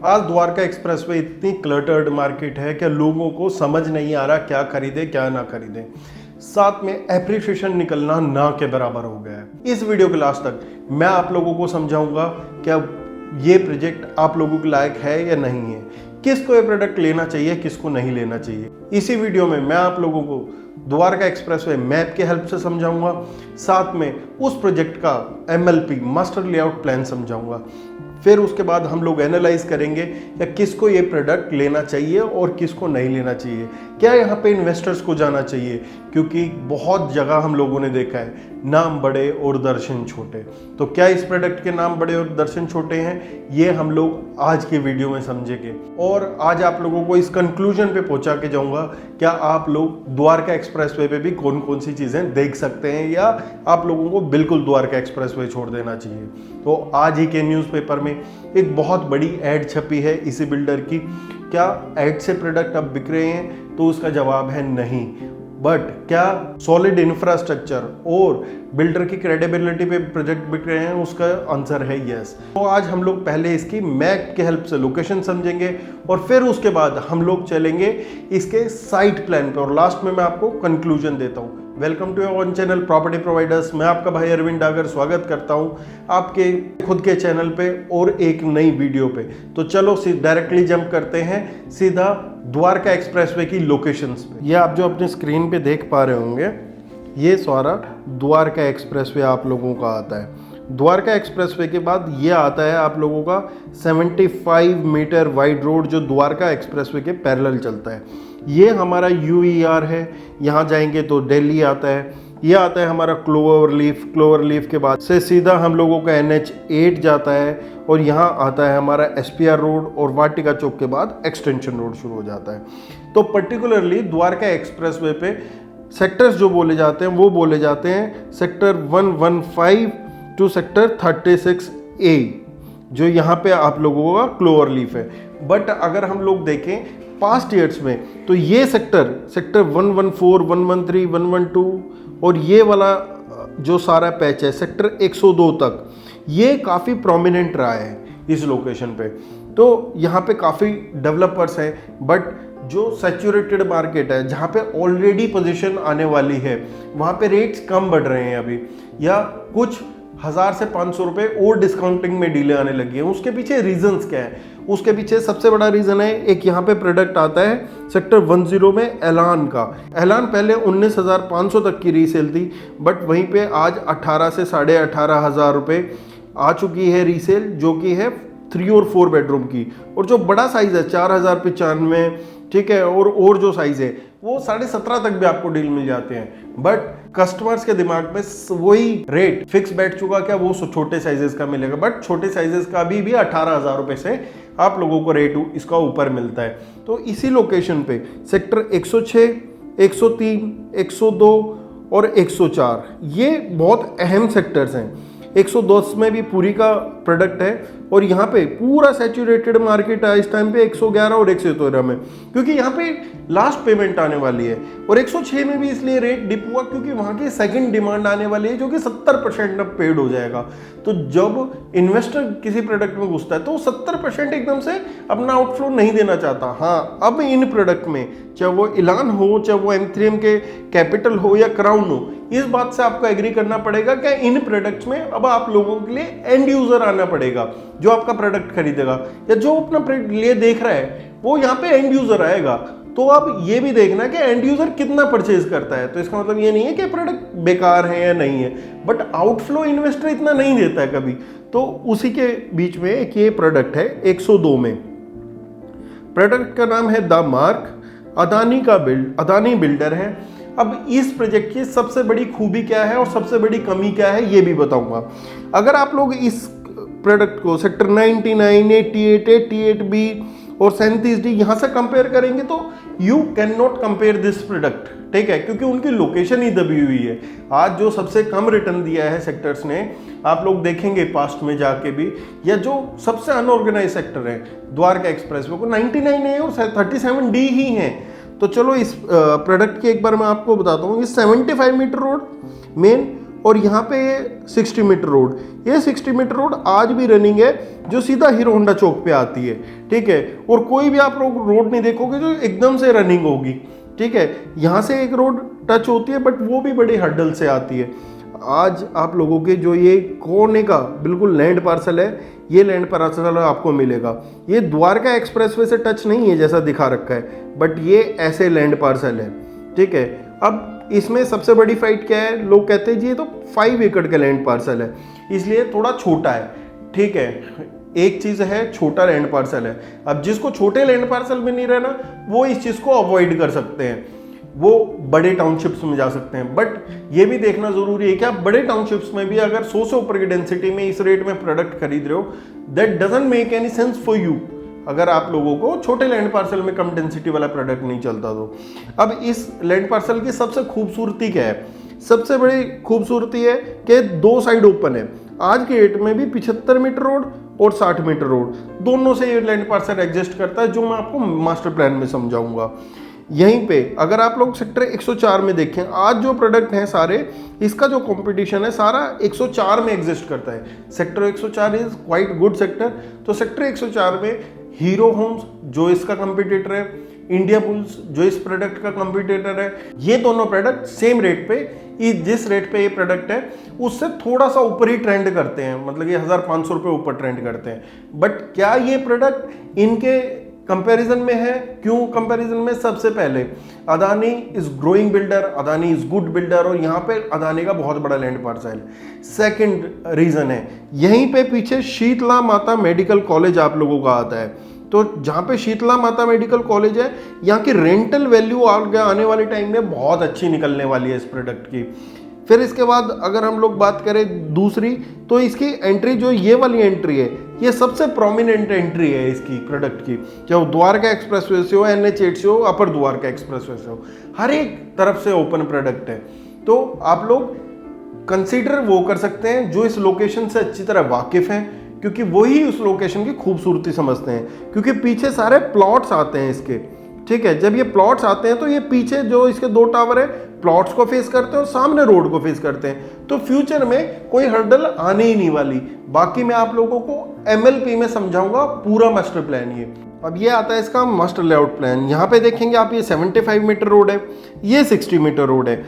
आज द्वारका एक्सप्रेसवे इतनी cluttered market है कि लोगों को समझ नहीं आ रहा क्या खरीदे क्या ना खरीदे। साथ में एप्रिसिएशन निकलना ना के बराबर हो गया है। इस वीडियो के लास्ट तक मैं आप लोगों को समझाऊंगा क्या ये प्रोजेक्ट आप लोगों के लायक है या नहीं है, किसको ये प्रोडक्ट लेना चाहिए किसको नहीं लेना चाहिए। इसी वीडियो में मैं आप लोगों को द्वारका एक्सप्रेसवे मैप के हेल्प से समझाऊंगा, साथ में उस प्रोजेक्ट का MLP मास्टर लेआउट प्लान समझाऊंगा। फिर उसके बाद हम लोग एनालाइज करेंगे या किसको ये प्रोडक्ट लेना चाहिए और किसको नहीं लेना चाहिए, क्या यहाँ पे इन्वेस्टर्स को जाना चाहिए, क्योंकि बहुत जगह हम लोगों ने देखा है नाम बड़े और दर्शन छोटे। तो क्या इस प्रोडक्ट के नाम बड़े और दर्शन छोटे हैं, ये हम लोग आज की वीडियो में समझेंगे। और आज आप लोगों को इस कंक्लूजन पे पहुंचा के जाऊंगा क्या आप लोग द्वारका एक्सप्रेसवे पे भी कौन कौन सी चीज़ें देख सकते हैं या आप लोगों को बिल्कुल द्वारका एक्सप्रेसवे छोड़ देना चाहिए। तो आज ही के न्यूज़पेपर में एक बहुत बड़ी ऐड छपी है इसी बिल्डर की। क्या ऐड से प्रोडक्ट अब बिक रहे हैं, तो उसका जवाब है नहीं। बट क्या सॉलिड इंफ्रास्ट्रक्चर और बिल्डर की क्रेडिबिलिटी पे प्रोजेक्ट बिक रहे हैं, उसका आंसर है यस। तो आज हम लोग पहले इसकी मैप के हेल्प से लोकेशन समझेंगे और फिर उसके बाद हम लोग चलेंगे इसके साइट प्लान पे और लास्ट में मैं आपको कंक्लूजन देता हूँ। Welcome to your own channel property providers. मैं आपका भाई अरविंद डागर स्वागत करता हूं आपके खुद के चैनल पे और एक नई वीडियो पे। तो चलो डायरेक्टली जंप करते हैं सीधा द्वारका एक्सप्रेसवे की लोकेशंस पे। ये आप जो अपने स्क्रीन पे देख पा रहे होंगे, ये सारा द्वारका एक्सप्रेसवे आप लोगों का आता है। द्वारका एक्सप्रेसवे के बाद ये आता है आप लोगों का 75 मीटर वाइड रोड जो द्वारका एक्सप्रेसवे के पैरेलल चलता है। ये हमारा UER है, यहाँ जाएंगे तो दिल्ली आता है। ये आता है हमारा क्लोवर लीफ के बाद से सीधा हम लोगों का NH8 जाता है और यहाँ आता है हमारा SPR रोड और वाटिका चौक के बाद एक्सटेंशन रोड शुरू हो जाता है। तो पर्टिकुलरली द्वारका एक्सप्रेसवे पे सेक्टर्स जो बोले जाते हैं वो बोले जाते हैं सेक्टर 115 टू सेक्टर 36A, जो यहाँ पे आप लोगों का क्लोवर लीफ है। बट अगर हम लोग देखें पास्ट ईयर्स में तो ये सेक्टर 114, 113, 112 और ये वाला जो सारा पैच है सेक्टर 102 तक, ये काफ़ी प्रोमिनेंट रहा है इस लोकेशन पे। तो यहाँ पे काफ़ी डेवलपर्स हैं, बट जो सैचुरेटेड मार्केट है जहाँ पे ऑलरेडी पोजीशन आने वाली है वहाँ पे रेट्स कम बढ़ रहे हैं अभी, या कुछ 1000 से 500 रुपये और डिस्काउंटिंग में डीले आने लगी है। उसके पीछे रीजंस क्या है? उसके पीछे सबसे बड़ा रीज़न है, एक यहाँ पे प्रोडक्ट आता है सेक्टर 10 में एलान का। एलान पहले 19,500 तक की रीसेल थी, बट वहीं पे आज 18 से 18,500 रुपये आ चुकी है रीसेल, जो कि है 3 और 4 बेडरूम की। और जो बड़ा साइज़ है 4,095, ठीक है, और जो साइज़ है वो 17.5 तक भी आपको डील मिल जाते हैं। बट कस्टमर्स के दिमाग में वही रेट फिक्स बैठ चुका क्या वो छोटे साइजेस का मिलेगा, बट छोटे साइजेस का भी 18,000 रुपये से आप लोगों को रेट इसका ऊपर मिलता है। तो इसी लोकेशन पे सेक्टर 106, 103, 102 और 104 ये बहुत अहम सेक्टर्स हैं। 110 में भी पूरी का प्रोडक्ट है और यहाँ पे पूरा सैचुरेटेड मार्केट है इस टाइम पे 111 और 113 में, क्योंकि यहाँ पे लास्ट पेमेंट आने वाली है। और 106 में भी इसलिए रेट डिप हुआ क्योंकि वहाँ की सेकंड डिमांड आने वाली है जो कि 70% अब पेड हो जाएगा। तो जब इन्वेस्टर किसी प्रोडक्ट में घुसता है तो 70% एकदम से अपना आउटफ्लो नहीं देना चाहता। हाँ, अब इन प्रोडक्ट में चाहे वो इलान हो, चाहे वो M3M के कैपिटल हो या क्राउन हो, इस बात से आपको एग्री करना पड़ेगा कि इन प्रोडक्ट्स में अब आप लोगों के लिए एंड यूजर आना पड़ेगा, जो आपका प्रोडक्ट खरीदेगा या जो अपना लिए देख रहा है वो यहाँ पे एंड यूजर आएगा। तो अब ये भी देखना कि एंड यूजर कितना परचेज करता है। तो इसका मतलब ये नहीं है कि प्रोडक्ट बेकार है या नहीं है, बट आउटफ्लो इन्वेस्टर इतना नहीं देता है कभी। तो उसी के बीच में एक ये प्रोडक्ट है 102 में। प्रोडक्ट का नाम है द मार्क, अदानी बिल्डर है। अब इस प्रोजेक्ट की सबसे बड़ी खूबी क्या है और सबसे बड़ी कमी क्या है ये भी बताऊंगा। अगर आप लोग इस प्रोडक्ट को सेक्टर 99, 88, 88B और 37D यहाँ से कंपेयर करेंगे तो you can not compare this product, ठीक है, क्योंकि उनकी लोकेशन ही दबी हुई है। आज जो सबसे कम रिटर्न दिया है सेक्टर्स ने, आप लोग देखेंगे पास्ट में जाके भी, या जो सबसे अनऑर्गेनाइज सेक्टर है द्वारका एक्सप्रेसवे को 99A और 37D ही हैं। तो चलो इस प्रोडक्ट की एक बार मैं आपको बताता हूँ। ये 75 मीटर रोड मेन और यहाँ पे 60 मीटर रोड, ये 60 मीटर रोड आज भी रनिंग है, जो सीधा हीरो होंडा चौक पे आती है, ठीक है। और कोई भी आप लोग रोड नहीं देखोगे जो एकदम से रनिंग होगी, ठीक है। यहाँ से एक रोड टच होती है बट वो भी बड़ी हर्डल से आती है। आज आप लोगों के जो ये कोने का बिल्कुल लैंड पार्सल है, ये लैंड पार्सल आपको मिलेगा। ये द्वारका एक्सप्रेसवे से टच नहीं है जैसा दिखा रखा है, बट ये ऐसे लैंड पार्सल है, ठीक है। अब इसमें सबसे बड़ी फाइट क्या है, लोग कहते हैं जी ये तो 5 एकड़ का लैंड पार्सल है, इसलिए थोड़ा छोटा है, ठीक है। एक चीज है छोटा लैंड पार्सल है। अब जिसको छोटे लैंड पार्सल में नहीं रहना, वो इस चीज को अवॉइड कर सकते हैं, वो बड़े टाउनशिप्स में जा सकते हैं। बट ये भी देखना जरूरी है कि आप बड़े टाउनशिप्स में भी अगर 100 से ऊपर की डेंसिटी में इस रेट में प्रोडक्ट खरीद रहे हो, that doesn't make any sense for you, अगर आप लोगों को छोटे लैंड पार्सल में कम डेंसिटी वाला प्रोडक्ट नहीं चलता तो। अब इस लैंड पार्सल की सबसे खूबसूरती क्या है, सबसे बड़ी खूबसूरती है कि 2 साइड ओपन है। आज के डेट में भी 75 मीटर रोड और 60 मीटर रोड, दोनों से ये लैंड पार्सल एग्जिस्ट करता है, जो मैं आपको मास्टर प्लान में समझाऊंगा। यहीं पे अगर आप लोग सेक्टर 104 में देखें, आज जो प्रोडक्ट हैं सारे, इसका जो कंपटीशन है सारा 104 में एग्जिस्ट करता है। Sector 104 is quite good sector. तो सेक्टर 104 में हीरो होम्स जो इसका कंपटीटर है, इंडिया बुल्स जो इस प्रोडक्ट का कंपटीटर है, ये दोनों प्रोडक्ट सेम रेट पे, जिस रेट पे ये प्रोडक्ट है उससे थोड़ा सा ऊपर ही ट्रेंड करते हैं, मतलब ये 1500 रुपये ऊपर ट्रेंड करते हैं। बट क्या ये प्रोडक्ट इनके कंपैरिजन में है? क्यों कंपैरिजन में? सबसे पहले Adani is growing builder, Adani is good builder, और यहाँ पे अदानी का बहुत बड़ा लैंड पार्सल है। सेकंड रीजन है, यहीं पे पीछे शीतला माता मेडिकल कॉलेज आप लोगों का आता है। तो जहाँ पे शीतला माता मेडिकल कॉलेज है, यहाँ की रेंटल वैल्यू आने वाले टाइम में बहुत अच्छी निकलने वाली है इस प्रोडक्ट की। फिर इसके बाद अगर हम लोग बात करें दूसरी, तो इसकी एंट्री जो ये वाली एंट्री है, ये सबसे प्रोमिनेंट एंट्री है इसकी प्रोडक्ट की, चाहे वो द्वारका एक्सप्रेसवे से हो, NH8 से हो, अपर द्वारका एक्सप्रेसवे से हो, हर एक तरफ से ओपन प्रोडक्ट है। तो आप लोग कंसीडर वो कर सकते हैं जो इस लोकेशन से अच्छी तरह वाकिफ हैं, क्योंकि वही उस लोकेशन की खूबसूरती समझते हैं, क्योंकि पीछे सारे प्लॉट्स आते हैं इसके, ठीक है। जब ये प्लॉट्स आते हैं तो ये पीछे जो इसके 2 टावर है, प्लॉट्स को फेस करते हैं और सामने रोड को फेस करते हैं, तो फ्यूचर में कोई हर्डल आने ही नहीं वाली। बाकी मैं आप लोगों को MLP में समझाऊंगा पूरा मास्टर प्लान ये। अब ये आता है इसका मास्टर लेआउट प्लान। यहाँ पे देखेंगे आप, ये 75 मीटर रोड है, ये 60 मीटर रोड है।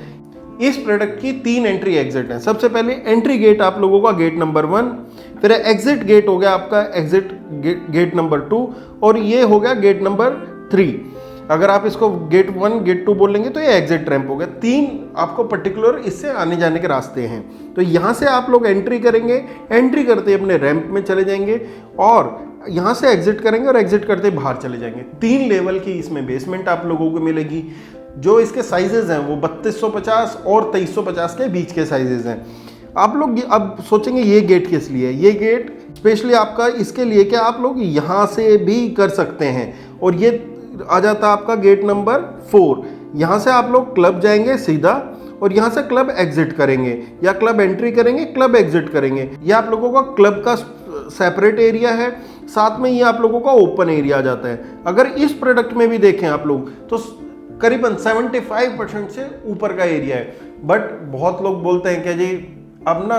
इस प्रोडक्ट की 3 एंट्री एग्जिट है। सबसे पहले एंट्री गेट आप लोगों का गेट नंबर 1, फिर एग्जिट गेट हो गया आपका एग्जिट गेट नंबर 2, और ये हो गया गेट नंबर 3। अगर आप इसको गेट 1 गेट 2 बोलेंगे तो ये एग्जिट रैंप हो गया। 3 आपको पर्टिकुलर इससे आने जाने के रास्ते हैं। तो यहाँ से आप लोग एंट्री करेंगे, एंट्री करते ही अपने रैंप में चले जाएंगे, और यहाँ से एग्जिट करेंगे और एग्जिट करते ही बाहर चले जाएंगे। 3 लेवल की इसमें बेसमेंट आप लोगों को मिलेगी। जो इसके साइजेज हैं वो 3250 और 2350 के बीच के साइजेज हैं। आप लोग अब सोचेंगे ये गेट किस लिए है? ये गेट स्पेशली आपका इसके लिए कि आप लोग यहाँ से भी कर सकते हैं, और ये आ जाता है आपका गेट नंबर 4। यहाँ से आप लोग क्लब जाएंगे सीधा, और यहाँ से क्लब एग्जिट करेंगे, या क्लब एंट्री करेंगे, क्लब एग्जिट करेंगे। ये आप लोगों का क्लब का सेपरेट एरिया है, साथ में ये आप लोगों का ओपन एरिया आ जाता है। अगर इस प्रोडक्ट में भी देखें आप लोग तो करीबन 75% से ऊपर का एरिया है। बट बहुत लोग बोलते हैं कि जी अब ना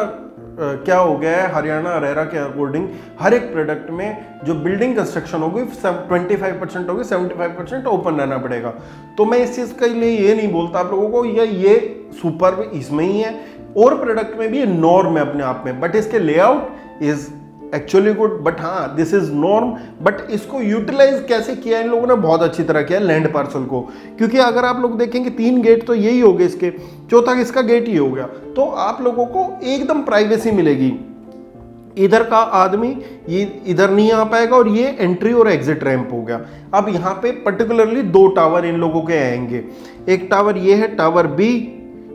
क्या हो गया है, हरियाणा रेरा के अकॉर्डिंग हर एक प्रोडक्ट में जो बिल्डिंग कंस्ट्रक्शन होगी 25% होगी, 75% ओपन रहना पड़ेगा। तो मैं इस चीज़ के लिए ये नहीं बोलता आप लोगों को ये सुपर इसमें ही है, और प्रोडक्ट में भी ये नॉर्म है अपने आप में, बट इसके layout is actually good. But हाँ, दिस इज नॉर्म, बट इसको यूटिलाइज कैसे किया इन लोगों ने, बहुत अच्छी तरह किया लैंड पार्सल को। क्योंकि अगर आप लोग देखेंगे 3 गेट तो यही हो गए इसके, चौथा इसका गेट ही हो गया, तो आप लोगों को एकदम प्राइवेसी मिलेगी। इधर का आदमी ये इधर नहीं आ पाएगा, और ये एंट्री और एग्जिट रैंप हो गया। अब यहाँ पे पर्टिकुलरली 2 टावर इन लोगों के आएंगे। एक टावर ये है टावर B,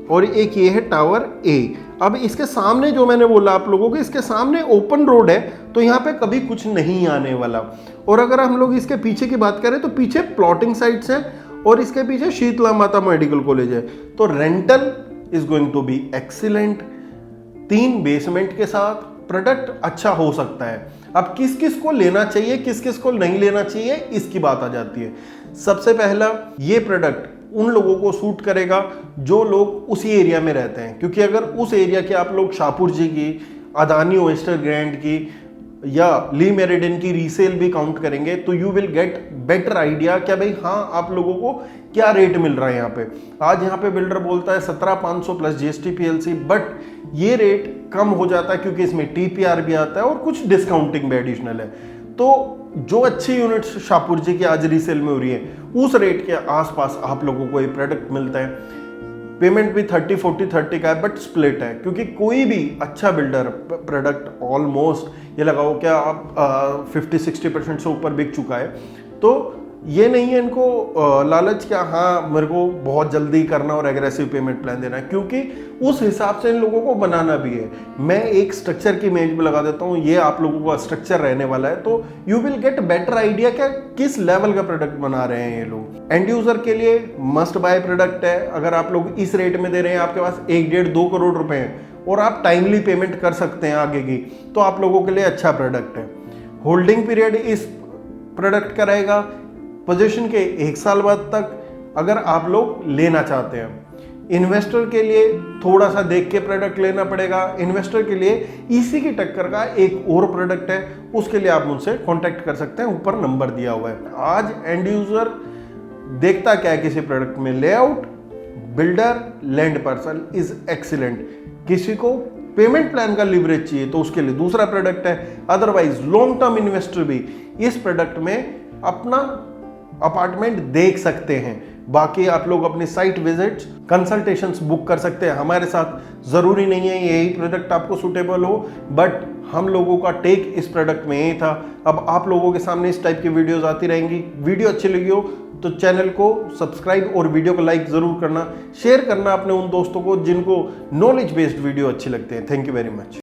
और एक ये है टावर A। अब इसके सामने जो मैंने बोला आप लोगों को, इसके सामने ओपन रोड है, तो यहाँ पे कभी कुछ नहीं आने वाला। और अगर हम लोग इसके पीछे की बात करें तो पीछे प्लॉटिंग साइट्स हैं, और इसके पीछे शीतला माता मेडिकल कॉलेज है। तो rental is going to be excellent. 3 basement के साथ प्रोडक्ट अच्छा हो सकता है। अब किस किस को लेना चाहिए, किस किस को नहीं लेना चाहिए, इसकी बात आ जाती है। सबसे पहला, ये प्रोडक्ट उन लोगों को सूट करेगा जो लोग उसी एरिया में रहते हैं, क्योंकि अगर उस एरिया के आप लोग शाहपुर जी की, अदानी ओएस्टर ग्रैंड की या ली मेरिडियन की रीसेल भी काउंट करेंगे तो you will get better idea क्या भाई हाँ आप लोगों को क्या रेट मिल रहा है यहाँ पे। आज यहाँ पे बिल्डर बोलता है 17,500 प्लस जीएसटी पीएलसी, बट ये रेट कम हो जाता है क्योंकि इसमें टीपीआर भी आता है और कुछ डिस्काउंटिंग भी एडिशनल है। तो जो अच्छी यूनिट्स शाहपुर जी की आज रीसेल में हो रही है उस रेट के आसपास आप लोगों को ये प्रोडक्ट मिलता है। पेमेंट भी 30-40-30 का है, बट स्प्लिट है, क्योंकि कोई भी अच्छा बिल्डर प्रोडक्ट ऑलमोस्ट ये लगाओ क्या आप 50-60% से ऊपर बिक चुका है। तो ये नहीं है इनको लालच क्या हाँ मेरे को बहुत जल्दी करना और एग्रेसिव पेमेंट प्लान देना है, क्योंकि उस हिसाब से इन लोगों को बनाना भी है। मैं एक स्ट्रक्चर की इमेज में लगा देता हूँ, ये आप लोगों का स्ट्रक्चर रहने वाला है, तो you will get better idea क्या किस लेवल का प्रोडक्ट बना रहे हैं ये लोग। एंड यूजर के लिए मस्ट बाय प्रोडक्ट है। अगर आप लोग इस रेट में दे रहे हैं, आपके पास 1-1.5-2 करोड़ रुपए हैं और आप टाइमली पेमेंट कर सकते हैं आगे की, तो आप लोगों के लिए अच्छा प्रोडक्ट है। होल्डिंग पीरियड इस प्रोडक्ट का रहेगा पोजीशन के 1 साल बाद तक अगर आप लोग लेना चाहते हैं। इन्वेस्टर के लिए थोड़ा सा देख के प्रोडक्ट लेना पड़ेगा। इन्वेस्टर के लिए इसी की टक्कर का एक और प्रोडक्ट है, उसके लिए आप मुझसे कांटेक्ट कर सकते हैं, ऊपर नंबर दिया हुआ है। आज एंड यूजर देखता क्या है किसी प्रोडक्ट में, layout, builder, land parcel is excellent. किसी को पेमेंट प्लान का लिवरेज चाहिए तो उसके लिए दूसरा प्रोडक्ट है। अदरवाइज लॉन्ग टर्म इन्वेस्टर भी इस प्रोडक्ट में अपना अपार्टमेंट देख सकते हैं। बाकी आप लोग अपनी साइट विजिट्स, कंसल्टेशंस बुक कर सकते हैं हमारे साथ। जरूरी नहीं है यही प्रोडक्ट आपको सूटेबल हो, बट हम लोगों का टेक इस प्रोडक्ट में यही था। अब आप लोगों के सामने इस टाइप की वीडियोस आती रहेंगी। वीडियो अच्छी लगी हो तो चैनल को सब्सक्राइब और वीडियो को लाइक जरूर करना, शेयर करना अपने उन दोस्तों को जिनको नॉलेज बेस्ड वीडियो अच्छी लगते हैं। Thank you very much.